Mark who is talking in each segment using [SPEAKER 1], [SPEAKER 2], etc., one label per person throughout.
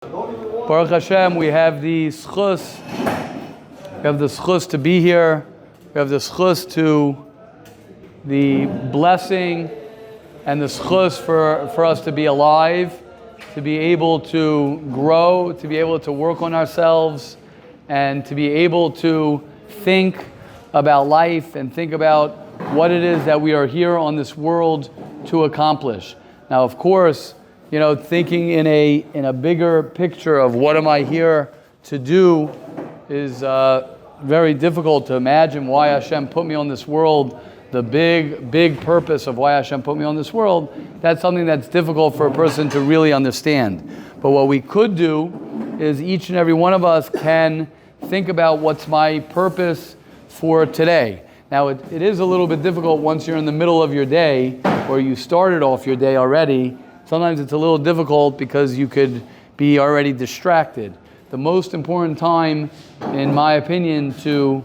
[SPEAKER 1] Baruch Hashem, we have the schus. We have the schus to be here. We have the schus to the blessing and the schus for us to be alive, to be able to grow, to be able to work on ourselves, and to be able to think about life and think about what it is that we are here on this world to accomplish. Now, of course, thinking in a bigger picture of what am I here to do is very difficult to imagine why Hashem put me on this world, the big purpose of why Hashem put me on this world. That's something that's difficult for a person to really understand. But what we could do is each and every one of us can think about what's my purpose for today. Now, it is a little bit difficult once you're in the middle of your day or you started off your day already. Sometimes it's a little difficult because you could be already distracted. The most important time, in my opinion, to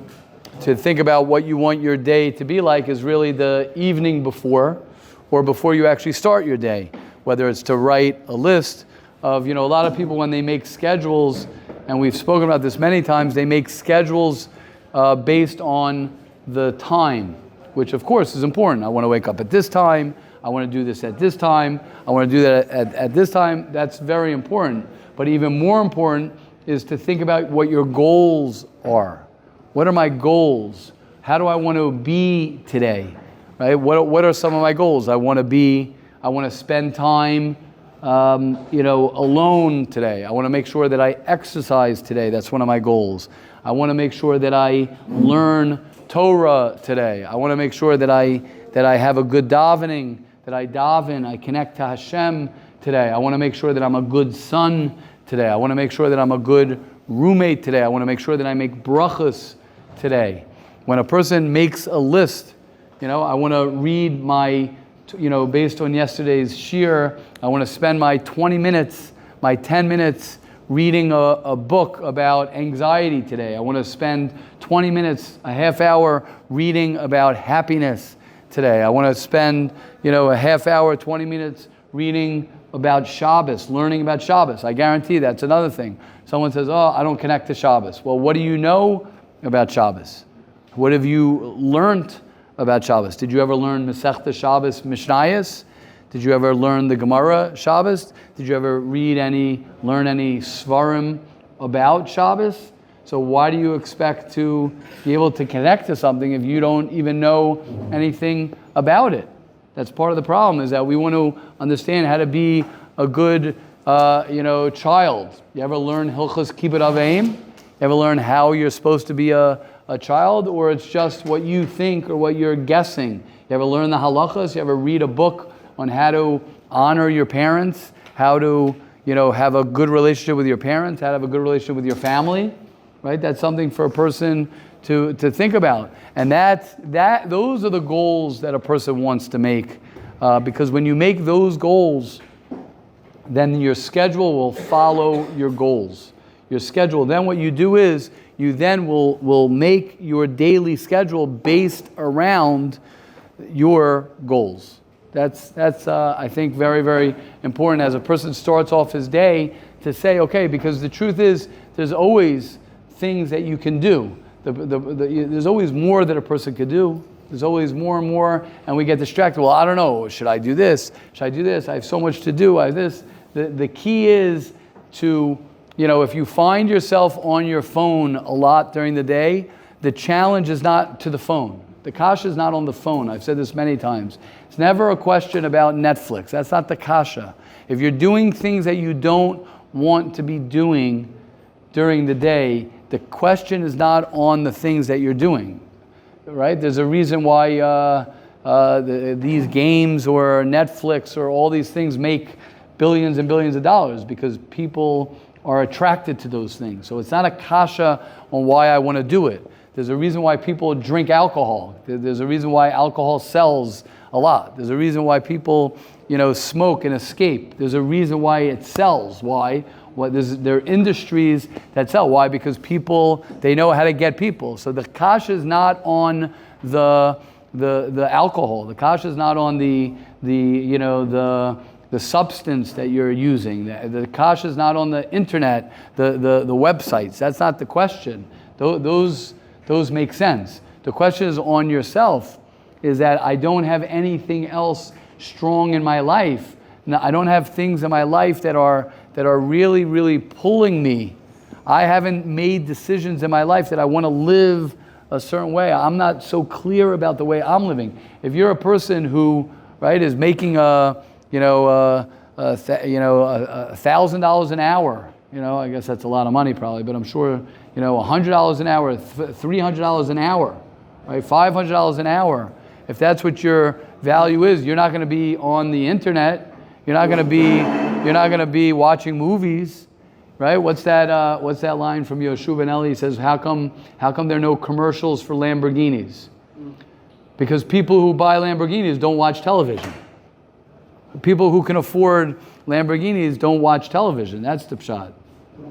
[SPEAKER 1] think about what you want your day to be like is really the evening before, or before you actually start your day. Whether it's to write a list of, a lot of people when they make schedules, and we've spoken about this many times, they make schedules based on the time, which of course is important. I want to wake up at this time. I want to do this at this time. I want to do that at this time. That's very important. But even more important is to think about what your goals are. What are my goals? How do I want to be today? Right? What are some of my goals? I want to spend time, alone today. I want to make sure that I exercise today. That's one of my goals. I want to make sure that I learn Torah today. I want to make sure that I have a good davening, that I daven, I connect to Hashem today. I want to make sure that I'm a good son today. I want to make sure that I'm a good roommate today. I want to make sure that I make brachas today. When a person makes a list, I want to read my, based on yesterday's shir, I want to spend my 20 minutes, my 10 minutes reading a book about anxiety today. I want to spend 20 minutes, a half hour reading about happiness today. I want to spend, a half hour, 20 minutes reading about Shabbos, learning about Shabbos. I guarantee that's another thing. Someone says, oh, I don't connect to Shabbos. Well, what do you know about Shabbos? What have you learned about Shabbos? Did you ever learn Masechta Shabbos Mishnayos? Did you ever learn the Gemara Shabbos? Did you ever learn any Svarim about Shabbos? So why do you expect to be able to connect to something if you don't even know anything about it? That's part of the problem, is that we want to understand how to be a good, child. You ever learn Hilchos Kibbut Avim? You ever learn how you're supposed to be a child, or it's just what you think or what you're guessing? You ever learn the halachas? You ever read a book on how to honor your parents, how to, have a good relationship with your parents, how to have a good relationship with your family, right? That's something for a person to think about. And those are the goals that a person wants to make. Because when you make those goals, then your schedule will follow your goals. Your schedule, then what you do is, you then will make your daily schedule based around your goals. That's I think, very, very important as a person starts off his day to say, okay, because the truth is, there's always things that you can do. There's always more that a person could do. There's always more and more, and we get distracted. Well, I don't know, should I do this? Should I do this? I have so much to do. I have this. The key is to, if you find yourself on your phone a lot during the day, the challenge is not to the phone. The kasha is not on the phone. I've said this many times. It's never a question about Netflix. That's not the kasha. If you're doing things that you don't want to be doing during the day, the question is not on the things that you're doing, right? There's a reason why these games or Netflix or all these things make billions and billions of dollars, because people are attracted to those things. So it's not a kasha on why I want to do it. There's a reason why people drink alcohol. There's a reason why alcohol sells a lot. There's a reason why people, smoke and escape. There's a reason why it sells. Why? There are industries that sell. Why? Because people, they know how to get people. So the kasha is not on the alcohol. The kasha is not on the the substance that you're using. The kasha is not on the internet, the websites. That's not the question. Those make sense. The question is on yourself, is that I don't have anything else strong in my life. Now, I don't have things in my life that are really, really pulling me. I haven't made decisions in my life that I want to live a certain way. I'm not so clear about the way I'm living. If you're a person who, right, is making $1,000 an hour, I guess that's a lot of money probably, but I'm sure, $100 an hour, $300 an hour, right, $500 an hour. If that's what your value is, you're not going to be on the internet. You're not going to be watching movies, right? What's that line from Yoshua Ben Eli? He says, how come there are no commercials for Lamborghinis? Because people who buy Lamborghinis don't watch television. People who can afford Lamborghinis don't watch television. That's the pshat,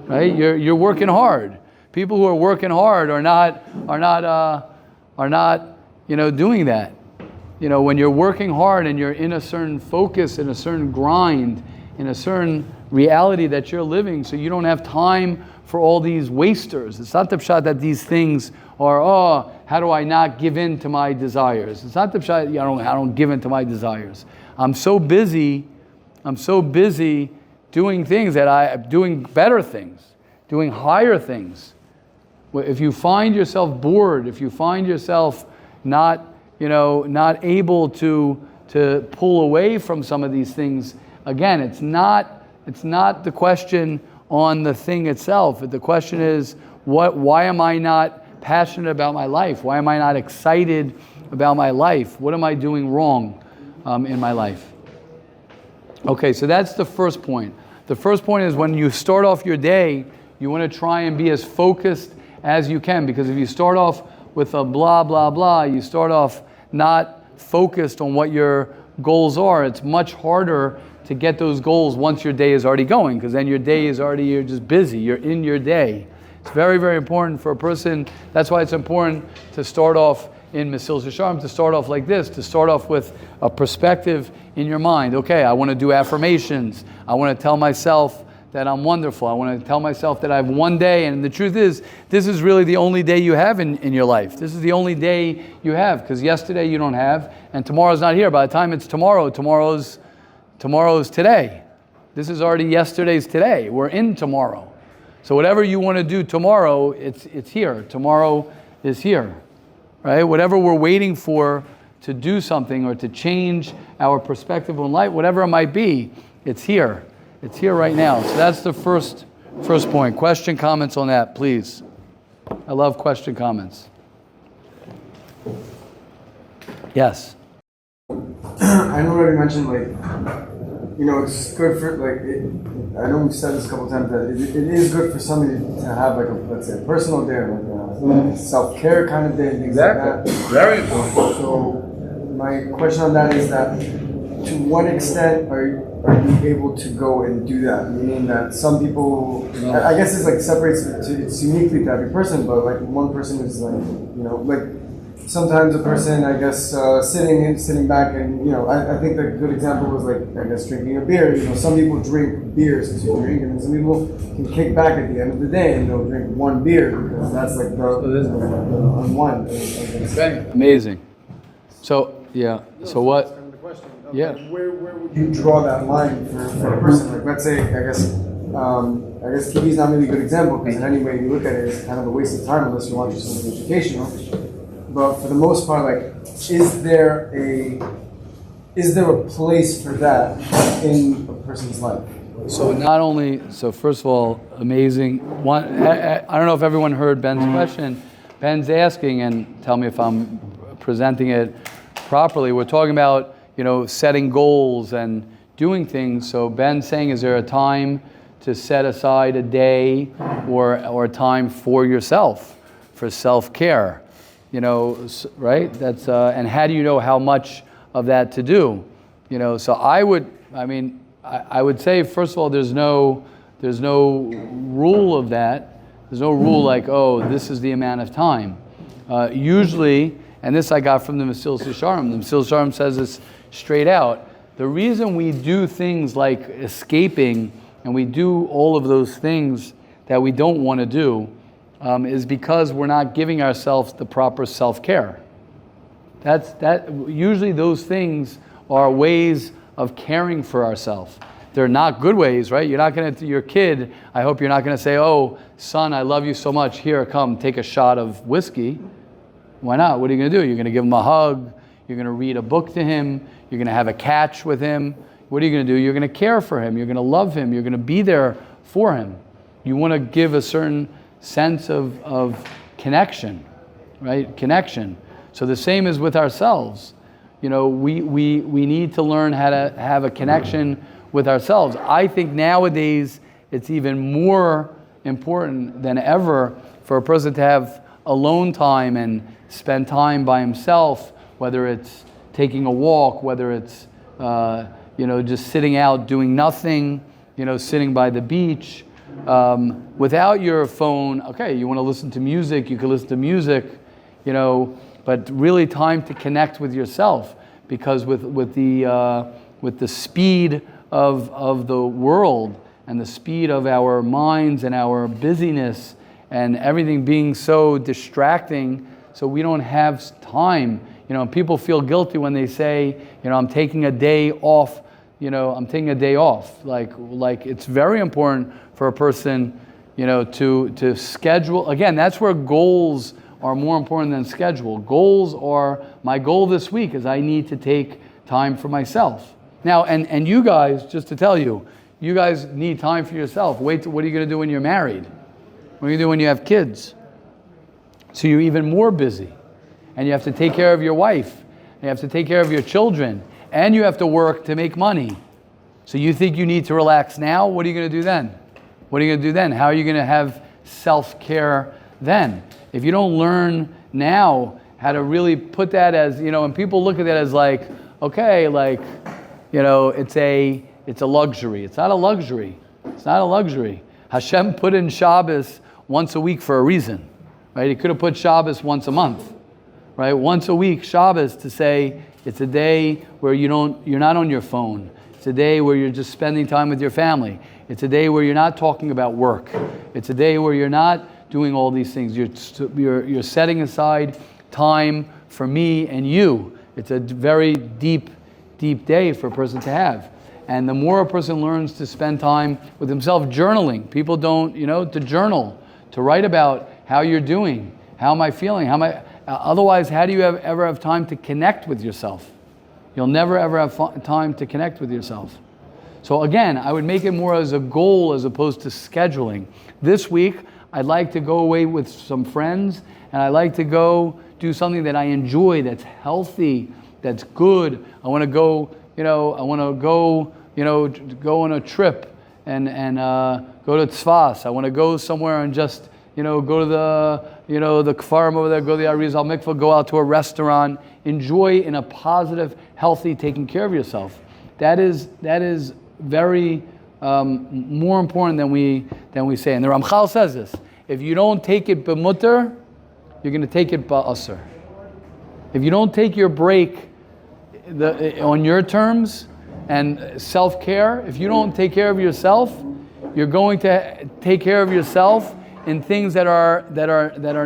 [SPEAKER 1] right? You're working hard. People who are working hard are not doing that. When you're working hard and you're in a certain focus, in a certain grind, in a certain reality that you're living, so you don't have time for all these wasters. It's not the pshat that these things are, how do I not give in to my desires? It's not the pshat, I don't give in to my desires. I'm so busy doing things doing better things, doing higher things. If you find yourself bored, if you find yourself not able to pull away from some of these things, again, it's not the question on the thing itself. The question is, why am I not passionate about my life? Why am I not excited about my life? What am I doing wrong in my life? Okay, so that's the first point. The first point is when you start off your day, you want to try and be as focused as you can, because if you start off with a blah, blah, blah, you start off not focused on what your goals are, it's much harder to get those goals once your day is already going, because then your day is already, you're just busy, you're in your day. It's very, very important for a person. That's why it's important to start off in Mesilas Yesharim, to start off like this, to start off with a perspective in your mind. Okay, I want to do affirmations. I want to tell myself that I'm wonderful. I want to tell myself that I have one day, and the truth is, this is really the only day you have in your life. This is the only day you have, because yesterday you don't have, and tomorrow's not here. By the time it's tomorrow's today. This is already yesterday's today. We're in tomorrow. So whatever you want to do tomorrow, it's here. Tomorrow is here, right? Whatever we're waiting for to do something or to change our perspective on life, whatever it might be, it's here. It's here right now. So that's the first point. Question, comments on that, please. I love question, comments. Yes.
[SPEAKER 2] I know already mentioned, it's good for, I know we've said this a couple times, that it is good for somebody to have, let's say, a personal day, a self-care kind of day, and things like that.
[SPEAKER 1] Very important.
[SPEAKER 2] So, my question on that is that, to what extent are you able to go and do that? Meaning that some people, I guess it's it's uniquely to every person, but one person is sometimes a person, I guess, sitting back and, I think the good example was drinking a beer. Some people drink beers to drink, and some people can kick back at the end of the day and they'll drink one beer because that's the unwind.
[SPEAKER 1] Amazing. So, yeah. So what? Yeah.
[SPEAKER 2] Where would you draw that line for a person? Let's say, I guess TV is not really a good example, because in any way you look at it, it's kind of a waste of time unless you want something educational. But for the most part, is there a place for that in a person's life?
[SPEAKER 1] So first of all, amazing. I don't know if everyone heard Ben's question. Ben's asking, and tell me if I'm presenting it properly. We're talking about, setting goals and doing things. So Ben's saying, is there a time to set aside a day or a time for yourself, for self-care? Right? That's and how do you know how much of that to do? So I would say, first of all, there's no rule of that. There's no rule this is the amount of time. Usually, and this I got from the Mesilas Yesharim. The Mesilas Yesharim says this straight out. The reason we do things like escaping and we do all of those things that we don't want to do is because we're not giving ourselves the proper self-care. Usually those things are ways of caring for ourselves. They're not good ways, right? You're not going to, your kid, I hope you're not going to say, oh, son, I love you so much. Here, come, take a shot of whiskey. Why not? What are you going to do? You're going to give him a hug. You're going to read a book to him. You're going to have a catch with him. What are you going to do? You're going to care for him. You're going to love him. You're going to be there for him. You want to give a certain sense of connection, right? Connection. So the same is with ourselves. You know, we need to learn how to have a connection with ourselves. I think nowadays it's even more important than ever for a person to have alone time and spend time by himself, whether it's taking a walk, whether it's just sitting out doing nothing, sitting by the beach, without your phone. Okay, you want to listen to music, you can listen to music, but really time to connect with yourself, because with the speed of the world and the speed of our minds and our busyness and everything being so distracting, so we don't have time. People feel guilty when they say, I'm taking a day off. I'm taking a day off. Like it's very important for a person, to schedule. Again, that's where goals are more important than schedule. Goals are, my goal this week is I need to take time for myself. Now, and you guys, just to tell you, you guys need time for yourself. What are you going to do when you're married? What are you going to do when you have kids? So you're even more busy. And you have to take care of your wife. And you have to take care of your children. And you have to work to make money. So you think you need to relax now? What are you going to do then? What are you going to do then? How are you going to have self-care then? If you don't learn now how to really put that as, and people look at that as like, okay, like, it's a luxury. It's not a luxury. It's not a luxury. Hashem put in Shabbos once a week for a reason, right? He could have put Shabbos once a month, right? Once a week, Shabbos, to say it's a day where you're not on your phone. It's a day where you're just spending time with your family. It's a day where you're not talking about work. It's a day where you're not doing all these things. You're setting aside time for me and you. It's a very deep day for a person to have. And the more a person learns to spend time with himself, journaling. People don't, to journal, to write about how you're doing, how am I feeling, otherwise, how do you ever have time to connect with yourself? You'll never ever have time to connect with yourself. So again, I would make it more as a goal as opposed to scheduling. This week, I'd like to go away with some friends, and I'd like to go do something that I enjoy, that's healthy, that's good. I want to go, go on a trip and go to Tzfas. I want to go somewhere and just, go to the Kfarim over there, go to the Arizal Mikvah, go out to a restaurant, enjoy in a positive, healthy, taking care of yourself. That is very more important than we say. And the Ramchal says this: if you don't take it b'mutter, you're going to take it ba'asr. If you don't take your break on your terms and self-care, if you don't take care of yourself, you're going to take care of yourself in things that are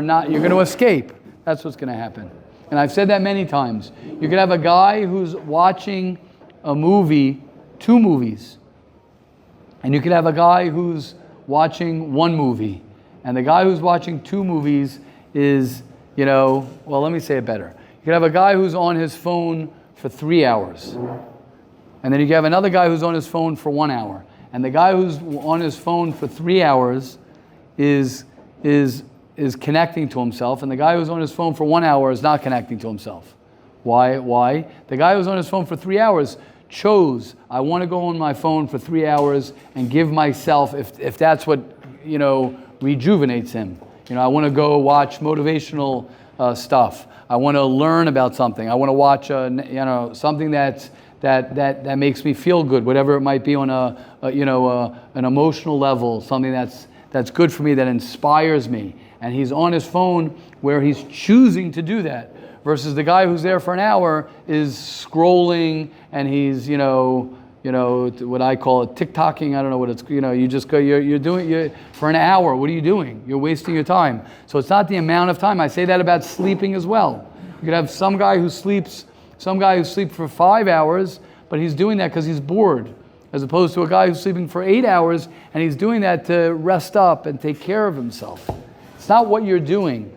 [SPEAKER 1] not, you're going to escape. That's what's going to happen. And I've said that many times. You could have a guy who's watching a movie, 2 movies. And you could have a guy who's watching 1 movie. And the guy who's watching 2 movies is, let me say it better. You could have a guy who's on his phone for 3 hours. And then you can have another guy who's on his phone for 1 hour. And the guy who's on his phone for 3 hours is connecting to himself, and the guy who's on his phone for 1 hour is not connecting to himself. Why? The guy who's on his phone for 3 hours chose, I want to go on my phone for 3 hours and give myself, if that's what, rejuvenates him. I want to go watch motivational stuff. I want to learn about something. I want to watch, something that makes me feel good, whatever it might be on an emotional level, something that's good for me, that inspires me. And he's on his phone where he's choosing to do that, versus the guy who's there for an hour is scrolling and he's, what I call it, TikToking. I don't know what it's, you just go, you're doing, for an hour, what are you doing? You're wasting your time. So it's not the amount of time. I say that about sleeping as well. You could have some guy who sleeps for 5 hours, but he's doing that because he's bored, as opposed to a guy who's sleeping for 8 hours and he's doing that to rest up and take care of himself. It's not what you're doing.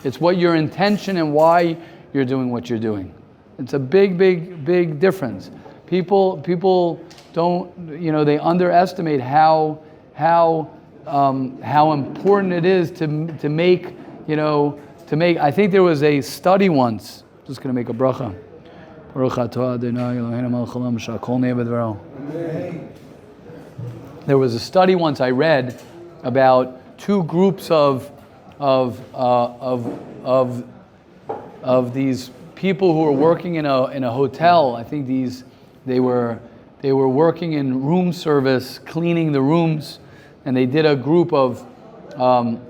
[SPEAKER 1] It's what your intention and why you're doing what you're doing. It's a big, big, big difference. People don't, they underestimate how important it is to make. I think there was a study once. I'm just going to make a bracha. There was a study once I read about two groups of these people who were working in a hotel. I think they were working in room service, cleaning the rooms, and they did a group of 10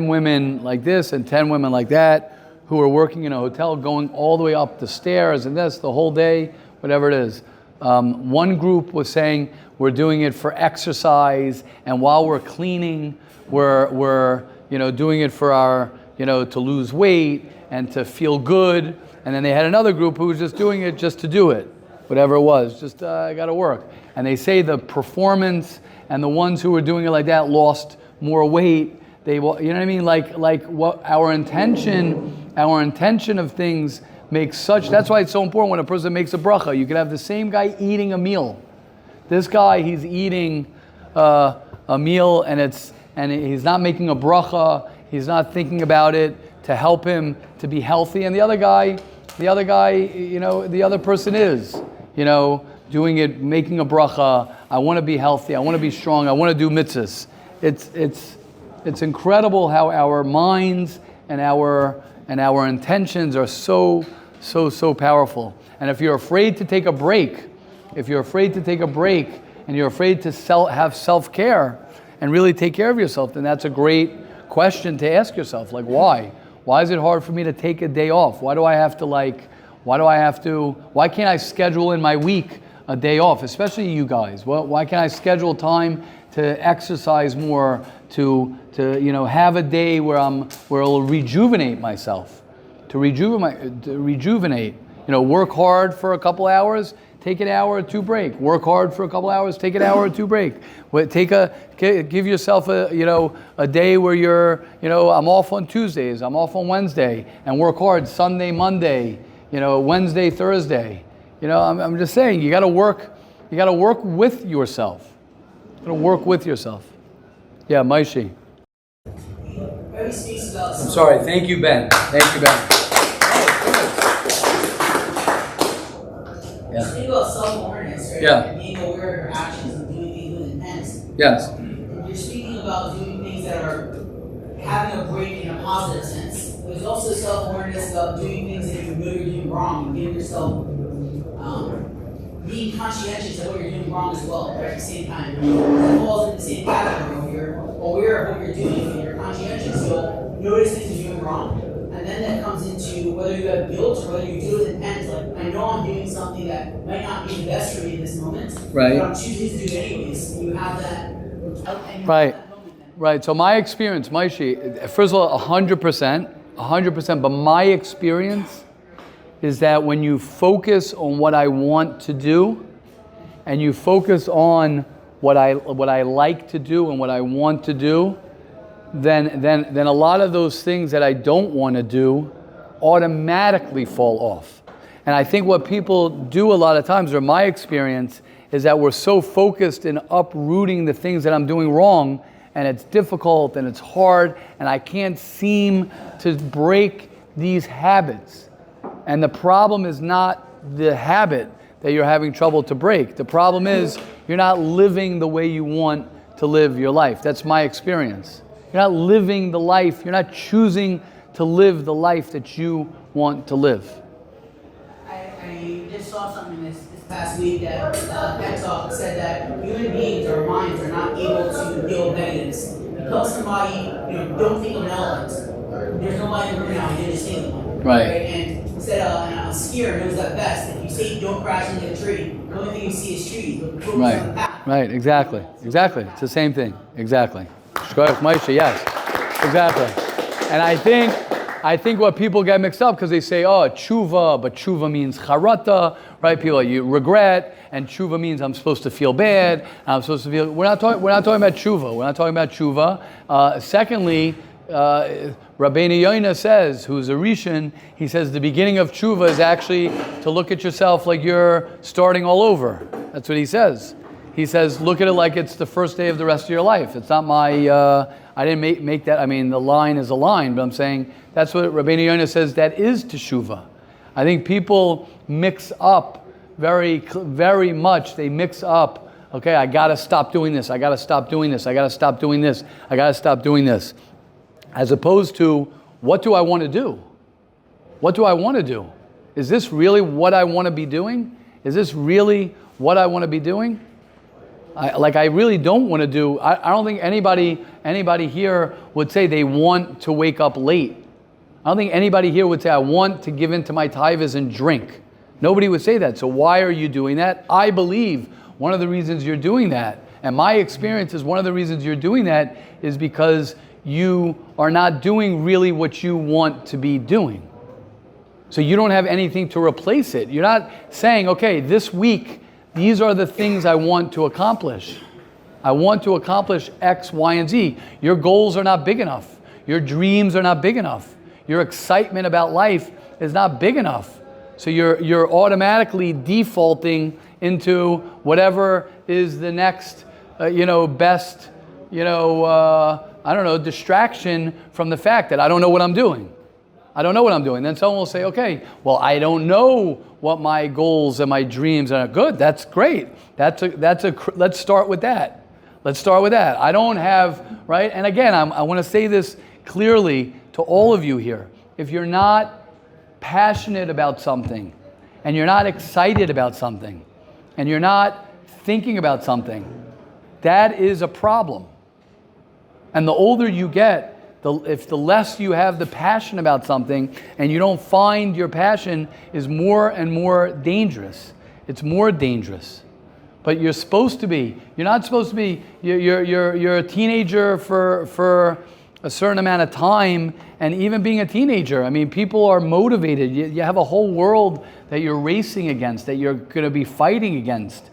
[SPEAKER 1] women like this and 10 women like that who were working in a hotel, going all the way up the stairs and this the whole day, whatever it is. One group was saying we're doing it for exercise, and while we're cleaning, we're doing it for our to lose weight and to feel good. And then they had another group who was just doing it just to do it, whatever it was, just I got to work. And they say the performance and the ones who were doing it like that lost more weight. They, what I mean? Like what our intention of things makes such. That's why it's so important when a person makes a bracha. You could have the same guy eating a meal. This guy, he's eating a meal, and he's not making a bracha. He's not thinking about it to help him to be healthy. And the other guy, the other person is, doing it, making a bracha. I want to be healthy. I want to be strong. I want to do mitzvahs. It's incredible how our minds and our intentions are so powerful. And if you're afraid to take a break, and you're afraid to have self-care and really take care of yourself, then that's a great question to ask yourself. Like, why? Why is it hard for me to take a day off? Why can't I schedule in my week a day off? Especially you guys. Why can't I schedule time to exercise more, to have a day where I'll rejuvenate myself, to rejuvenate. Work hard for a couple hours, take an hour or two break. Work hard for a couple hours, take an hour or two break. Give yourself a day where you're, I'm off on Tuesdays, I'm off on Wednesday, and work hard Sunday, Monday, Wednesday, Thursday. I'm just saying, you got to work with yourself. You got to work with yourself. Yeah, Maishi. I'm sorry. Thank you, Ben.
[SPEAKER 3] Yeah. Speak about self-awareness, right?
[SPEAKER 1] Yeah.
[SPEAKER 3] Being aware of your actions and doing things with intent.
[SPEAKER 1] Yes.
[SPEAKER 3] You're speaking about doing things that are having a break in a positive sense. There's also self-awareness about doing things that you know you're doing wrong and giving yourself being conscientious of what you're doing wrong as well, right? At the same time. It falls in the same category. If you're aware of what you're doing and you're conscientious, you'll notice things you're doing wrong. And then that comes into whether you have guilt or whether you do it with intent. Like, I know I'm doing something that might not be the best for me in this moment,
[SPEAKER 1] right,
[SPEAKER 3] but I'm choosing to do it anyways. You have that.
[SPEAKER 1] Right. Right. So my experience, Maishi, first of all, 100%, but my experience is that when you focus on what I want to do, and you focus on what I like to do and what I want to do, then a lot of those things that I don't want to do automatically fall off. And I think what people do a lot of times, or my experience, is that we're so focused in uprooting the things that I'm doing wrong, and it's difficult and it's hard, and I can't seem to break these habits. And the problem is not the habit that you're having trouble to break. The problem is you're not living the way you want to live your life. That's my experience. You're not living the life, you're not choosing to live the life that you want to live.
[SPEAKER 3] I just saw something this past week that Ed Talk said that human beings, our minds, are not able to deal with negatives. Because somebody, don't think of an elephant. there's nobody, you just see them.
[SPEAKER 1] Right.
[SPEAKER 3] And instead a skier knows that best. If you say don't crash into a tree, the only thing you see is trees. Focus on the path.
[SPEAKER 1] Right, exactly. It's the same thing, exactly. Shkoyach Moshe, yes, exactly. And I think what people get mixed up because they say, oh, tshuva, but tshuva means charata, right? People, you regret, and tshuva means I'm supposed to feel bad. I'm supposed to feel. We're not talking about tshuva. We're not talking about tshuva. Secondly, Rabbi Yoni says, who's a Rishon, he says the beginning of tshuva is actually to look at yourself like you're starting all over. That's what he says. He says, look at it like it's the first day of the rest of your life. It's not my. I didn't make that. I mean, the line is a line, but I'm saying that's what Rabbi Yoni says. That is teshuvah. I think people mix up very much. They mix up. Okay, I got to stop doing this. I got to stop doing this. I got to stop doing this. I got to stop doing this. As opposed to, what do I want to do? What do I want to do? Is this really what I want to be doing? Is this really what I want to be doing? I really don't want to do. I don't think anybody here would say they want to wake up late. I don't think anybody here would say, I want to give in to my tithas and drink. Nobody would say that. So why are you doing that? I believe one of the reasons you're doing that, and my experience is one of the reasons you're doing that is because you are not doing really what you want to be doing. So you don't have anything to replace it. You're not saying, okay, this week, these are the things I want to accomplish. I want to accomplish X, Y, and Z. Your goals are not big enough. Your dreams are not big enough. Your excitement about life is not big enough. So you're automatically defaulting into whatever is the next, best, distraction from the fact that I don't know what I'm doing. I don't know what I'm doing. Then someone will say, okay, well, I don't know what my goals and my dreams are. Good, that's great. Let's start with that. I don't have, right? And again, I want to say this clearly to all of you here. If you're not passionate about something, and you're not excited about something, and you're not thinking about something, that is a problem. And the older you get, if the less you have the passion about something and you don't find your passion is more and more dangerous. It's more dangerous. But you're supposed to be. You're not supposed to be. You're a teenager for a certain amount of time, and even being a teenager, I mean, people are motivated. You have a whole world that you're racing against, that you're going to be fighting against.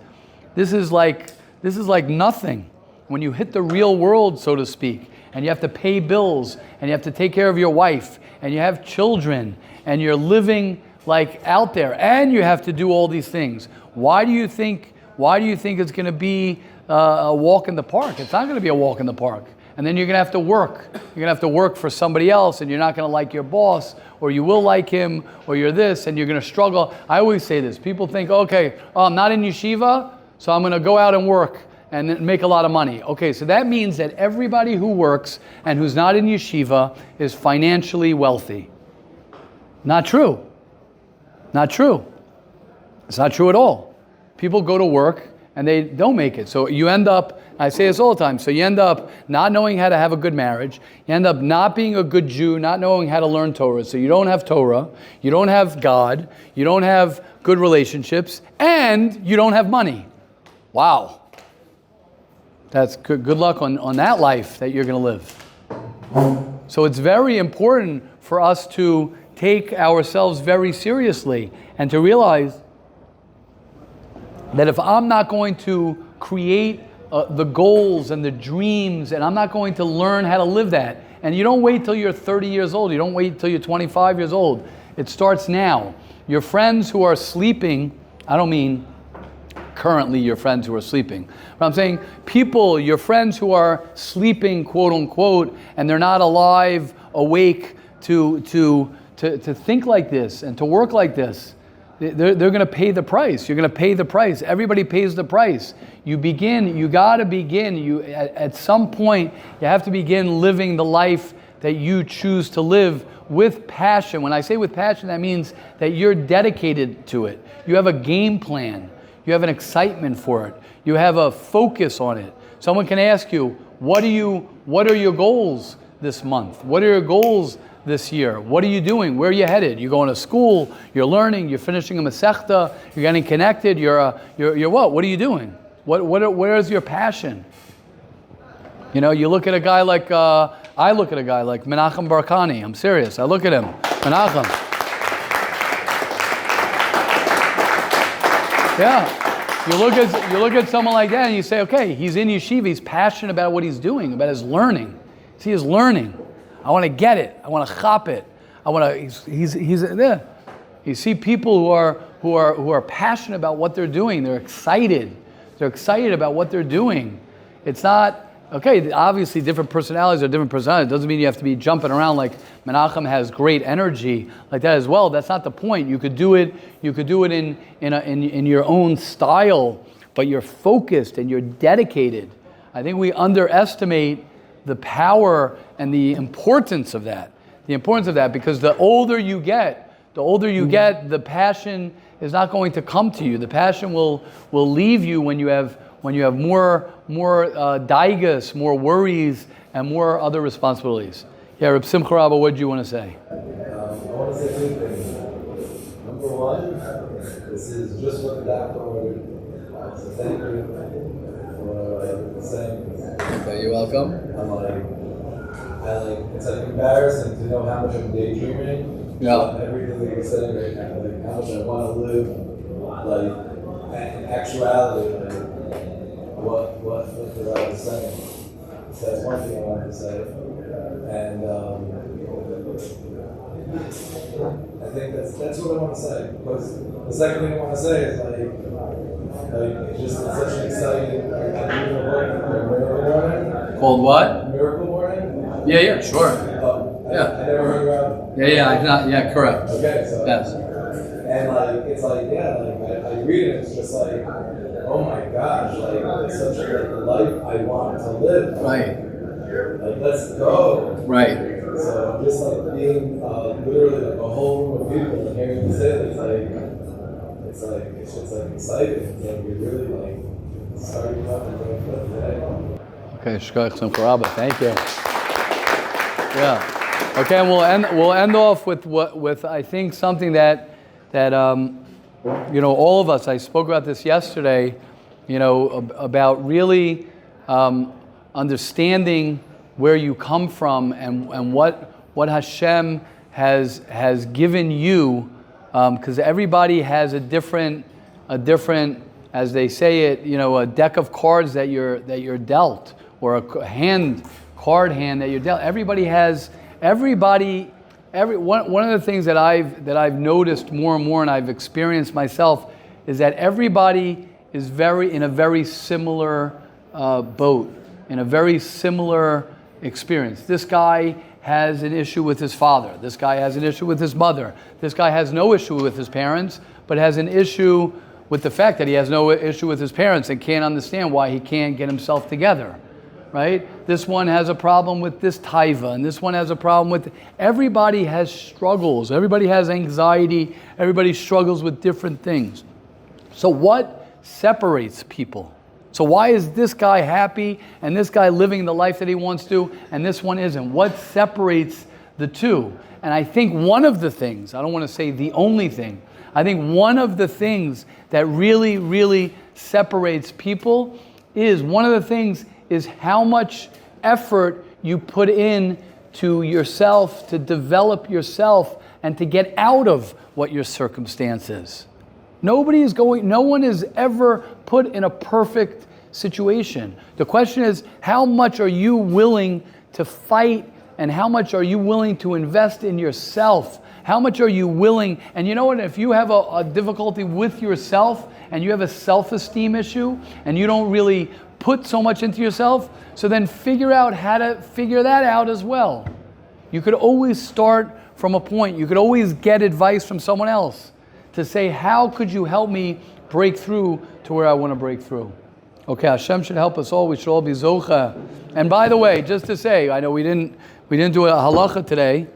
[SPEAKER 1] This is like nothing. When you hit the real world, so to speak, and you have to pay bills, and you have to take care of your wife, and you have children, and you're living like out there, and you have to do all these things. Why do you think it's going to be a walk in the park? It's not going to be a walk in the park. And then you're going to have to work. You're going to have to work for somebody else, and you're not going to like your boss, or you will like him, or you're this, and you're going to struggle. I always say this. People think, okay, I'm not in yeshiva, so I'm going to go out and work and make a lot of money. Okay, so that means that everybody who works and who's not in yeshiva is financially wealthy. Not true. Not true. It's not true at all. People go to work and they don't make it. So you end up, I say this all the time, so you end up not knowing how to have a good marriage. You end up not being a good Jew, not knowing how to learn Torah. So you don't have Torah, you don't have God, you don't have good relationships, and you don't have money. Wow. That's good luck on that life that you're going to live. So it's very important for us to take ourselves very seriously and to realize that if I'm not going to create the goals and the dreams, and I'm not going to learn how to live that, and you don't wait till you're 30 years old, you don't wait till you're 25 years old, it starts now. Your friends who are sleeping, I don't mean currently your friends who are sleeping, but I'm saying people, your friends who are sleeping, quote unquote, and they're not alive, awake to think like this and to work like this. They're going to pay the price. You're going to pay the price. Everybody pays the price. You got to begin. At some point, you have to begin living the life that you choose to live with passion. When I say with passion, that means that you're dedicated to it. You have a game plan. You have an excitement for it. You have a focus on it. Someone can ask you, what are your goals this month? What are your goals this year? What are you doing? Where are you headed? You're going to school, you're learning, you're finishing a masechta, you're getting connected, you're what? What are you doing? Where is your passion? You know, you look at a guy like, I look at a guy like Menachem Barkani. I'm serious. I look at him. Menachem. Yeah. You look at someone like that and you say, okay, he's in yeshiva, he's passionate about what he's doing, about his learning. See, his learning. I want to get it. I want to chop it. I want to. He's there. You see people who are passionate about what they're doing. They're excited. They're excited about what they're doing. It's not okay. Obviously, different personalities are different personalities. It doesn't mean you have to be jumping around like Menachem has great energy like that as well. That's not the point. You could do it. You could do it in your own style, but you're focused and you're dedicated. I think we underestimate the power and the importance of that. The importance of that, because the older you get, the passion is not going to come to you. The passion will leave you when you have more daigas, more worries, and more other responsibilities. Yeah, Reb Simcha Rabba, what do you want to say?
[SPEAKER 4] I want to say two things. Number one, this is just what the doctor ordered. So thank you for saying this.
[SPEAKER 1] Okay, you're welcome.
[SPEAKER 4] It's like embarrassing to know how much I'm daydreaming.
[SPEAKER 1] Yeah.
[SPEAKER 4] Everything that you're saying right now, like how much I want to live, like in actuality, what I was saying. So that's one thing I wanted to say, and I think that's what I want to say. Because the second thing I want to say is it's such an exciting miracle morning.
[SPEAKER 1] Called what?
[SPEAKER 4] Miracle morning.
[SPEAKER 1] Yeah, sure.
[SPEAKER 4] Yeah. I never heard about it.
[SPEAKER 1] Yeah, correct.
[SPEAKER 4] Okay, so
[SPEAKER 1] Yes.
[SPEAKER 4] And I read it, it's just like, oh my gosh, it's such a life I want to live.
[SPEAKER 1] Right.
[SPEAKER 4] Let's go.
[SPEAKER 1] Right.
[SPEAKER 4] So just being literally a whole room of people and hearing you say it, it's just exciting. It's we really starting up and going for today.
[SPEAKER 1] Okay, Shkoch Simcha Rabba, thank you. Yeah. Okay, and we'll end off with I think something that all of us. I spoke about this yesterday. About really understanding where you come from and what Hashem has given you, because everybody has a different, as they say it, a deck of cards that you're dealt, or a card hand that you're dealt. One of the things that I've noticed more and more, and I've experienced myself, is that everybody is in a very similar boat, in a very similar experience. This guy has an issue with his father. This guy has an issue with his mother. This guy has no issue with his parents, but has an issue with the fact that he has no issue with his parents and can't understand why he can't get himself together, right? This one has a problem with this taiva, and this one has a problem with... Everybody has struggles. Everybody has anxiety. Everybody struggles with different things. So what separates people? So why is this guy happy and this guy living the life that he wants to and this one isn't? What separates the two? And I think one of the things, I don't want to say the only thing, I think one of the things that really, really separates people is how much effort you put in to yourself, to develop yourself, and to get out of what your circumstance is. No one is ever put in a perfect situation. The question is, how much are you willing to fight, and how much are you willing to invest in yourself? How much are you willing? And you know what? If you have a difficulty with yourself, and you have a self-esteem issue, and you don't really put so much into yourself, so then figure out how to figure that out as well. You could always start from a point. You could always get advice from someone else to say, how could you help me break through to where I want to break through? Okay, Hashem should help us all. We should all be zocha. And by the way, just to say, I know we didn't do a halacha today.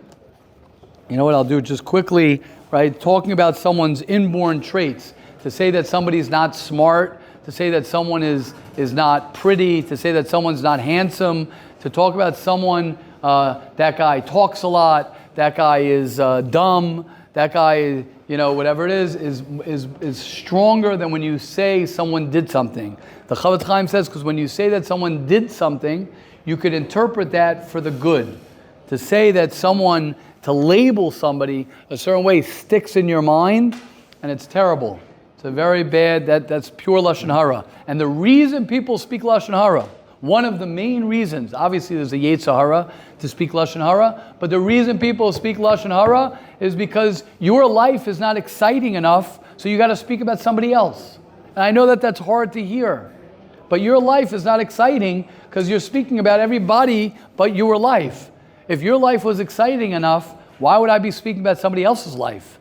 [SPEAKER 1] You know what I'll do just quickly, right? Talking about someone's inborn traits. To say that somebody's not smart, to say that someone is not pretty, to say that someone's not handsome, to talk about someone, that guy talks a lot, that guy is dumb, that guy, whatever it is stronger than when you say someone did something. The Chavetz Chaim says, because when you say that someone did something, you could interpret that for the good. To say that to label somebody a certain way sticks in your mind, and it's terrible. It's a very bad, that's pure Lashon Hara. And the reason people speak Lashon Hara, one of the main reasons, obviously there's a Yetzer Hara to speak Lashon Hara, but the reason people speak Lashon Hara is because your life is not exciting enough, so you got to speak about somebody else. And I know that that's hard to hear, but your life is not exciting because you're speaking about everybody but your life. If your life was exciting enough, why would I be speaking about somebody else's life?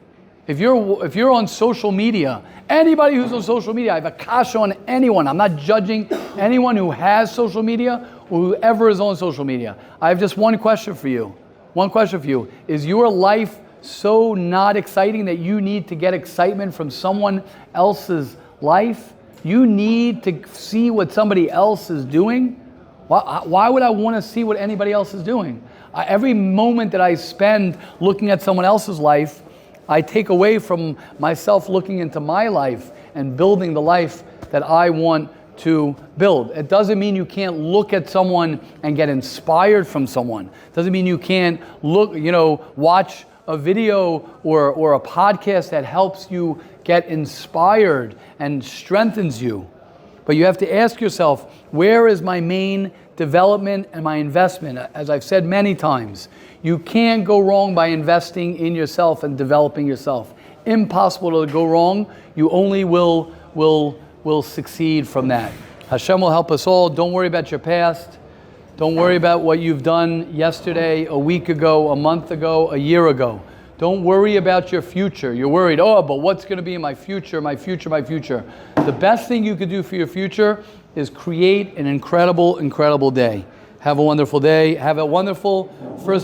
[SPEAKER 1] If you're on social media, anybody who's on social media, I have a kasha on anyone. I'm not judging anyone who has social media or whoever is on social media. I have just one question for you. One question for you. Is your life so not exciting that you need to get excitement from someone else's life? You need to see what somebody else is doing? Why would I want to see what anybody else is doing? Every moment that I spend looking at someone else's life, I take away from myself looking into my life and building the life that I want to build. It doesn't mean you can't look at someone and get inspired from someone. It doesn't mean you can't watch a video or a podcast that helps you get inspired and strengthens you. But you have to ask yourself, where is my main development and my investment? As I've said many times, you can't go wrong by investing in yourself and developing yourself. Impossible to go wrong. You only will succeed from that. Hashem will help us all. Don't worry about your past. Don't worry about what you've done yesterday, a week ago, a month ago, a year ago. Don't worry about your future. You're worried, but what's going to be in my future, my future, my future? The best thing you could do for your future is create an incredible, incredible day. Have a wonderful day. Have a wonderful first